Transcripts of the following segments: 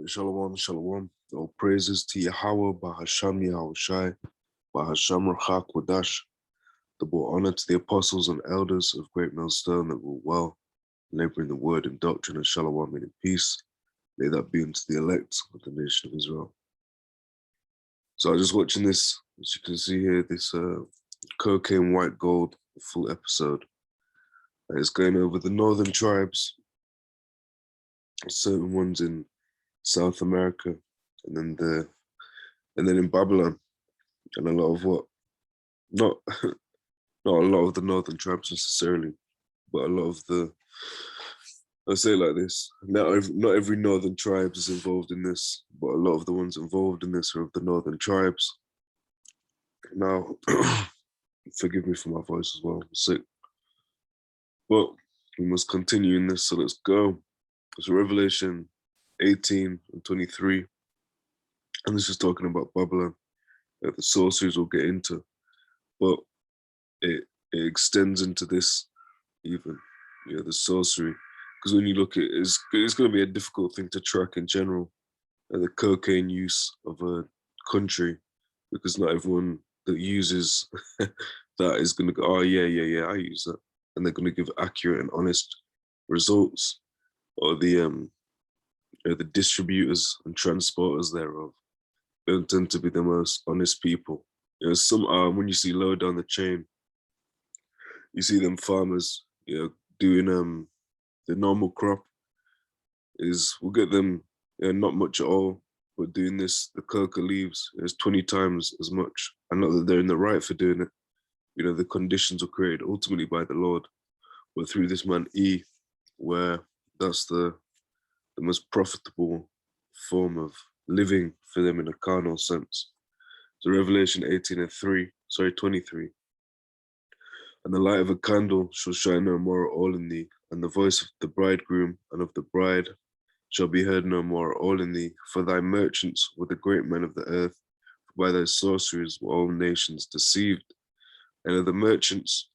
Shalom, shalom. All praises to Yahawah, bahasham, Yahawashi, bahasham, Rachakwadash. Double honor to the apostles and elders of Great Millstone that were well, laboring the word and doctrine of shalom and in peace. May that be unto the elect of the nation of Israel. So I was just watching this, as you can see here, this cocaine white gold full episode. It's going over the northern tribes, certain ones in South America, and then in Babylon, and a lot of what, not not a lot of the northern tribes necessarily, but a lot of the, I'll say it like this, not every northern tribe is involved in this, but a lot of the ones involved in this are of the northern tribes. Now, forgive me for my voice as well, I'm sick. But we must continue in this, so let's go. So Revelation 18 and 23, and this is talking about Babylon, that the sorceries will get into, but it extends into this even, the sorcery. Because when you look at it, it's going to be a difficult thing to track in general, the cocaine use of a country, because not everyone that uses that is going to go, oh yeah, I use that, and they're going to give accurate and honest results, or the distributors and transporters thereof don't tend to be the most honest people. Some when you see lower down the chain, you see them farmers, doing the normal crop is we'll get them not much at all, but doing this, the coca leaves is 20 times as much. And not that they're in the right for doing it. The conditions are created ultimately by the Lord, but through this man E, where that's the most profitable form of living for them in a carnal sense. So Revelation 23. And the light of a candle shall shine no more at all in thee, and the voice of the bridegroom and of the bride shall be heard no more at all in thee, for thy merchants were the great men of the earth, for by thy sorceries were all nations deceived. And of the merchants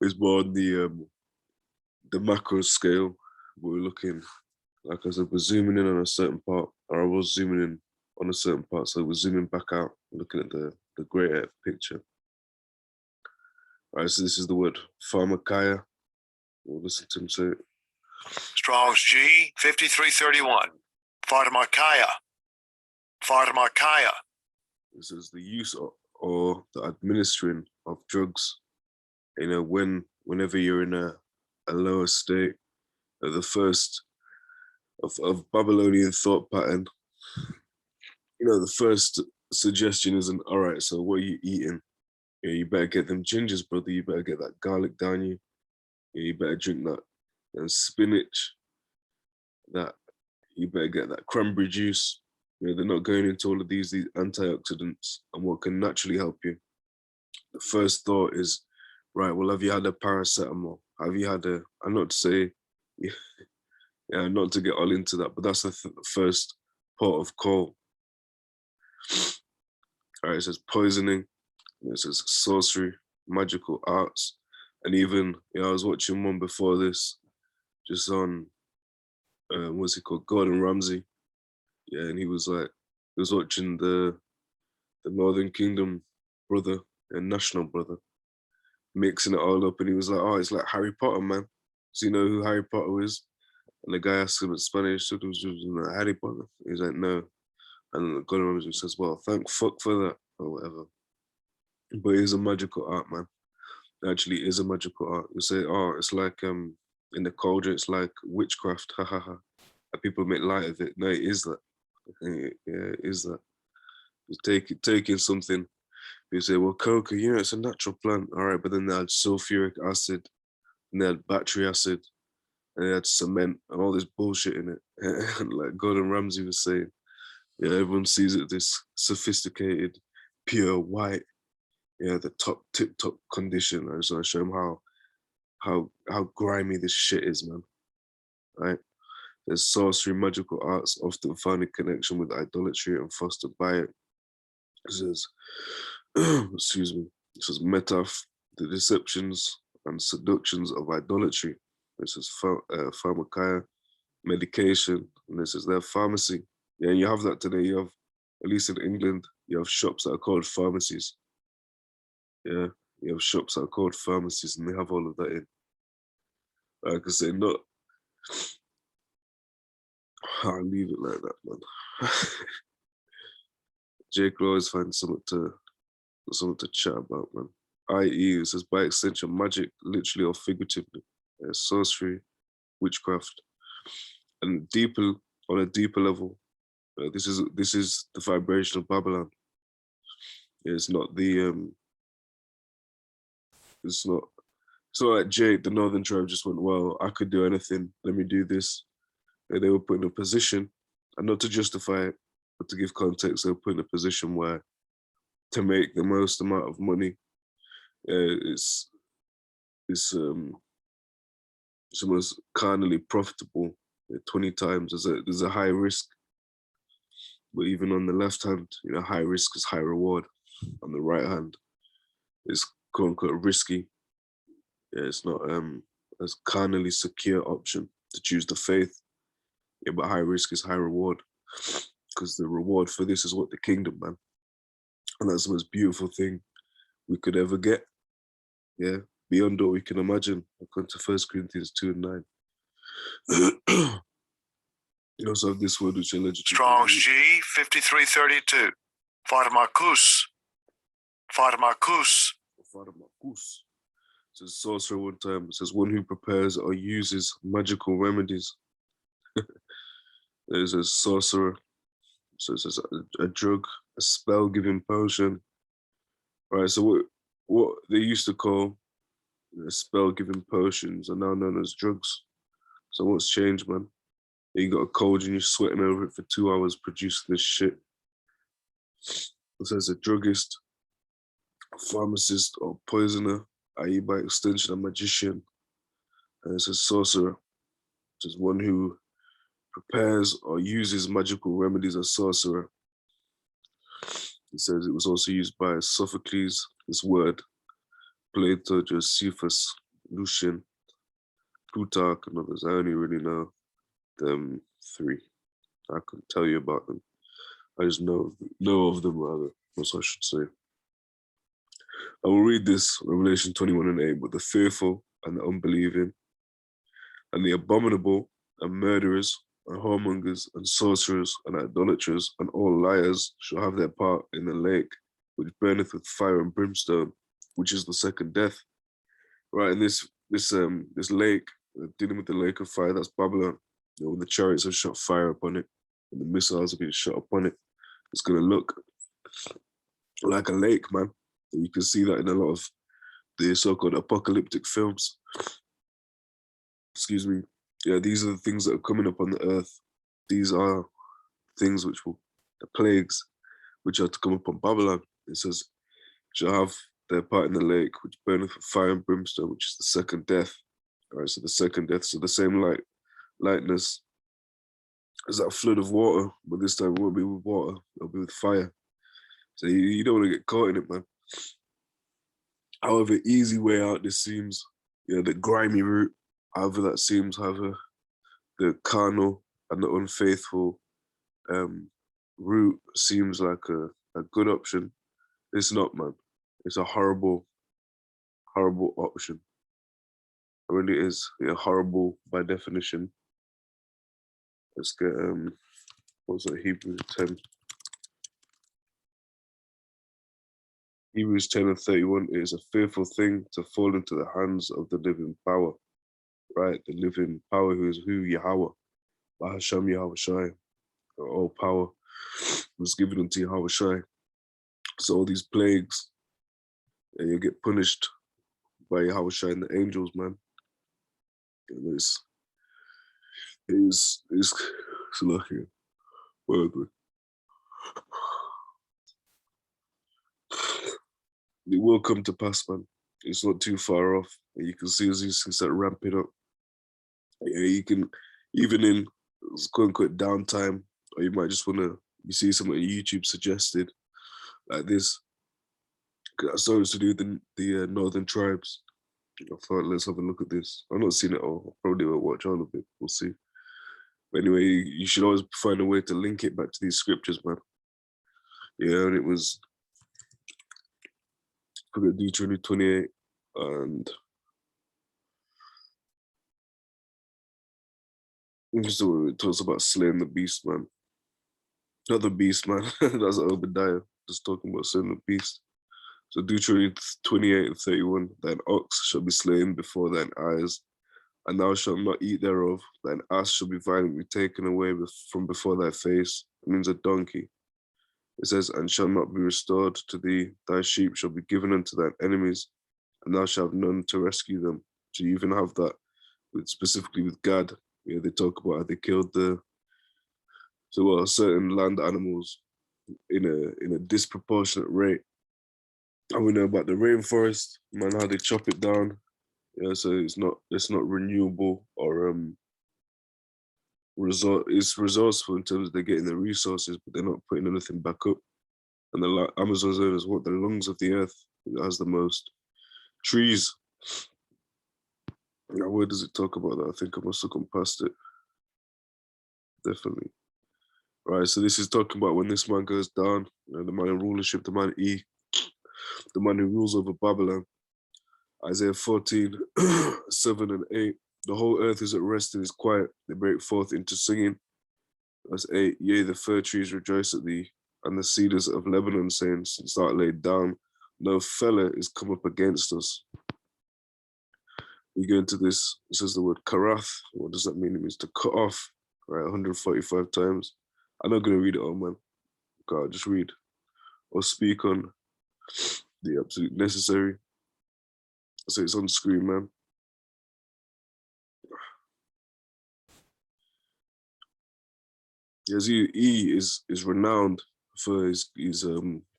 is more on the macro scale. We're looking, like I said, we're zooming in on a certain part, or I was zooming in on a certain part, so we're zooming back out, looking at the greater picture. All right, so this is the word pharmakia. We'll listen to him say it. Strong's G 5331. Pharmakia. This is the use or the administering of drugs. Whenever you're in a lower state, the first of Babylonian thought pattern, the first suggestion isn't, all right, so what are you eating? You better get them gingers, brother. You better get that garlic down you. You better drink that and spinach. That you better get that cranberry juice. They're not going into all of these antioxidants and what can naturally help you. The first thought is, right, well, have you had a paracetamol? Have you had I'm not to say, not to get all into that, but that's the first port of call. All right, it says poisoning, it says sorcery, magical arts, and even, I was watching one before this, just on, what's it called, Gordon Ramsay. Yeah, and he was watching the Northern Kingdom brother and National brother, mixing it all up, and he was like, oh, it's like Harry Potter, man. So you know who Harry Potter is? And the guy asked him in Spanish, so it was Harry Potter. He's like, no. And Gordon Ramsay says, well, thank fuck for that, or whatever. But it is a magical art, man. It actually is a magical art. You say, oh, it's like in the culture, it's like witchcraft, ha ha ha. And people make light of it. No, it is that. Yeah, it is that. You taking something, you say, well, coca, it's a natural plant. All right, but then they had sulfuric acid, and they had battery acid, and they had cement, and all this bullshit in it. And like Gordon Ramsay was saying, everyone sees it this sophisticated, pure white, the top tip-top condition. I just want to show them how grimy this shit is, man. Right? There's sorcery, magical arts, often found in connection with idolatry and fostered by it. It says, excuse me, it says metaph, the deceptions and seductions of idolatry. It says pharmakia, medication, and this is their pharmacy. Yeah, and you have that today. You have, at least in England, you have shops that are called pharmacies. Yeah, you have shops that are called pharmacies, and they have all of that in. Like I say, not. I'll leave it like that, man. Jake will always find something to chat about, man. I.e., it says by extension, magic, literally or figuratively, sorcery, witchcraft, and on a deeper level. This is the vibration of Babylon. It's not the it's not like Jake, the Northern tribe, just went, well, I could do anything. Let me do this. They were put in a position, and not to justify it, but to give context, they were put in a position where to make the most amount of money, it's almost carnally profitable 20 times. There's a high risk, but even on the left hand, high risk is high reward. On the right hand, it's quote unquote risky. Yeah, it's not as carnally secure option to choose the faith. Yeah, but high risk is high reward, because the reward for this is what the kingdom, man, and that's the most beautiful thing we could ever get. Yeah, beyond what we can imagine. According to 1 Corinthians 2:9. You also have this word which allegedly Strong's G 5332. Pharmakus. Pharmakus. It says sorcerer one time. It says one who prepares or uses magical remedies. There's a sorcerer. So it says a drug, a spell-giving potion. Right. So what they used to call spell-giving potions are now known as drugs. So what's changed, man? You got a cold and you're sweating over it for 2 hours producing this shit. It says a druggist, a pharmacist, or poisoner, i.e. by extension a magician. And it says sorcerer, which is one who prepares or uses magical remedies as sorcerer. It says it was also used by Sophocles, this word, Plato, Josephus, Lucian, Plutarch, and others. I only really know them three. I couldn't tell you about them. I just know of them, rather. That's what I should say. I will read this, Revelation 21:8, but the fearful and the unbelieving and the abominable and murderers and whoremongers and sorcerers and idolaters and all liars shall have their part in the lake which burneth with fire and brimstone, which is the second death. Right, and this lake, dealing with the lake of fire, that's Babylon. When the chariots have shot fire upon it, and the missiles have been shot upon it, it's gonna look like a lake, man. And you can see that in a lot of the so-called apocalyptic films. Excuse me. Yeah, these are the things that are coming upon the earth. These are things the plagues, which are to come upon Babylon. It says, shall have their part in the lake, which burneth with fire and brimstone, which is the second death. All right, so the second death, so the same lightness as that flood of water, but this time it won't be with water, it'll be with fire. So you don't want to get caught in it, man. However easy way out this seems, the grimy route, however that seems, however the carnal and the unfaithful route seems like a good option, it's not, man. It's a horrible, horrible option. It really is. Horrible by definition. Let's get what's it, Hebrews 10. Hebrews 10:31 is a fearful thing to fall into the hands of the living power, right? The living power who is Yahawah, bahasham Yahawashi, all power was given unto Yahawashi. So all these plagues, and you get punished by Yahawashi and the angels, man. And it's lucky. It will come to pass, man. It's not too far off. And you can see as these things start ramping up. You can, even in quote unquote downtime, or you might just want to, you see something YouTube suggested like this. I started to do the northern tribes. I thought, let's have a look at this. I've not seen it all. I probably will watch all of it. We'll see. Anyway, you should always find a way to link it back to these scriptures, man. Yeah, and it was Deuteronomy 28, and it talks about slaying the beast, man. Not the beast, man. That's Obadiah, just talking about slaying the beast. So Deuteronomy 28 and 31, thine ox shall be slain before thine eyes, and thou shalt not eat thereof. Thine ass shall be violently taken away from before thy face. It means a donkey. It says, and shall not be restored to thee. Thy sheep shall be given unto thine enemies, and thou shalt have none to rescue them. So you even have that specifically with Gad. Yeah, they talk about how they killed certain land animals in a disproportionate rate. And we know about the rainforest, man, how they chop it down. Yeah, so it's not renewable or it's resourceful in terms of they're getting the resources, but they're not putting anything back up. And the Amazon zone is what the lungs of the earth. It has the most trees. Now, where does it talk about that? I think I must have gone past it. Definitely. Right, so this is talking about when this man goes down, the man in rulership, the man E, the man who rules over Babylon. Isaiah 14, 7 and 8. The whole earth is at rest and is quiet. They break forth into singing. Verse 8, yea, the fir trees rejoice at thee, and the cedars of Lebanon, saying, since thou art laid down, no fellow is come up against us. We go into this, it says the word karath. What does that mean? It means to cut off, right? 145 times. I'm not going to read it all, man. God, just read or speak on the absolute necessary. So it's on screen, man. Yes, he is renowned for his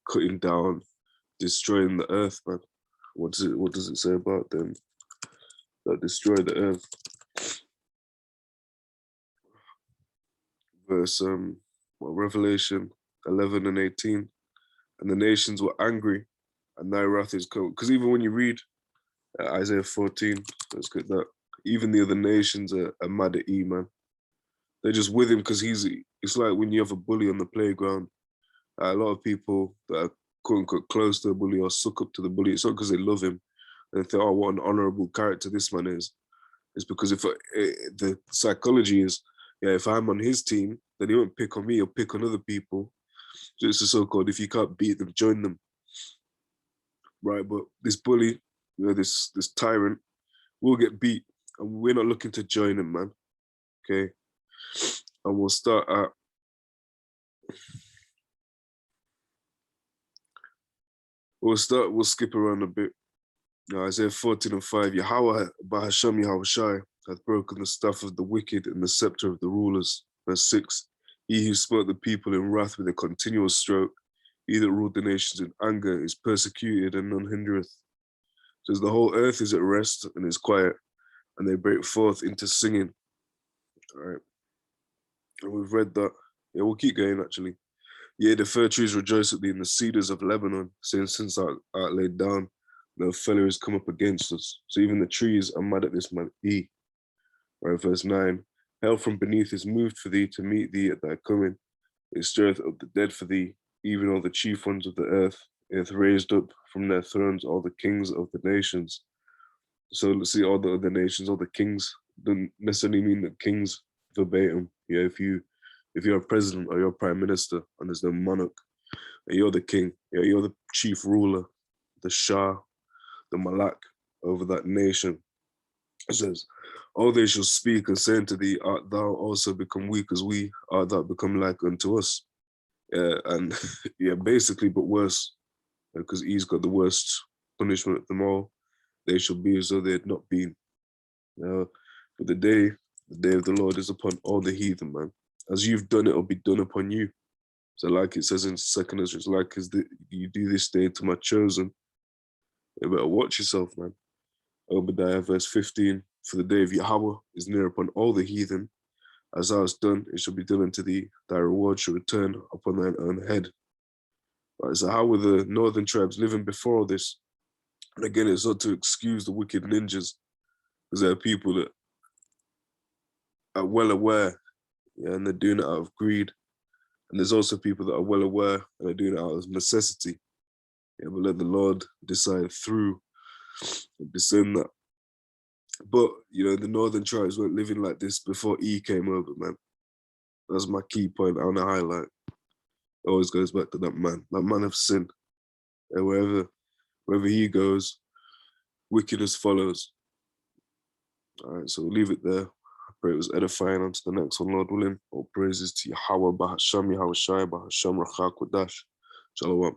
cutting down, destroying the earth, man. What does it say about them that destroy the earth? Verse Revelation 11 and 18. And the nations were angry, and thy wrath is come. Because even when you read Isaiah 14, let's get that. Even the other nations are mad at E, man. They're just with him because it's like when you have a bully on the playground. A lot of people that are quote unquote close to the bully or suck up to the bully, it's not because they love him and they think, oh, what an honorable character this man is. It's because if the psychology is, yeah, if I'm on his team, then he won't pick on me, he'll pick on other people. So it's the so-called, if you can't beat them, join them. Right, but this bully, this tyrant will get beat, and we're not looking to join him, man. Okay, and we'll start at we'll skip around a bit. Isaiah 14 and 5, Yahawah, bahasham Yahawashi, hath broken the staff of the wicked and the scepter of the rulers. Verse 6, he who smote the people in wrath with a continual stroke, he that ruled the nations in anger is persecuted and none hindereth. Says the whole earth is at rest and is quiet, and they break forth into singing. All right, and we've read that. Yeah, we'll keep going actually. Yea, the fir trees rejoice at thee, and the cedars of Lebanon, saying, since thou art laid down, no fellow has come up against us. So even the trees are mad at this man E. Right, verse 9, hell from beneath is moved for thee to meet thee at thy coming. It stirreth up the dead for thee, even all the chief ones of the earth. It hath raised up from their thrones all the kings of the nations. So let's see, all the other nations, all the kings, don't necessarily mean the kings verbatim. Yeah, if you're a president or you're a prime minister and there's no monarch, and you're the king, yeah, you're the chief ruler, the Shah, the Malak over that nation. It says, all they shall speak and say unto thee, art thou also become weak as we? Art thou become like unto us? And yeah, basically, but worse, because he's got the worst punishment of them all. They shall be as though they had not been. But the day of the Lord is upon all the heathen, man. As you've done, it will be done upon you. So like it says in 2 Ezra, like as you do this day to my chosen, you better watch yourself, man. Obadiah verse 15, for the day of Yahawah is near upon all the heathen. As thou hast done, it shall be done unto thee. Thy reward shall return upon thine own head. Right, so how were the northern tribes living before all this? And again, it's not to excuse the wicked ninjas, because there are people that are well aware Yeah, and they're doing it out of greed. And there's also people that are well aware and are doing it out of necessity. Yeah, but let the Lord decide through and discern that. But the northern tribes weren't living like this before E came over, man. That's my key point I want to highlight. It always goes back to that man of sin. And wherever he goes, wickedness follows. All right, so we'll leave it there. I pray it was edifying. On to the next one, Lord willing. All praises to Yahawah, bahasham, Yahawashi, bahasham, Rachak, Kodash. Shalom.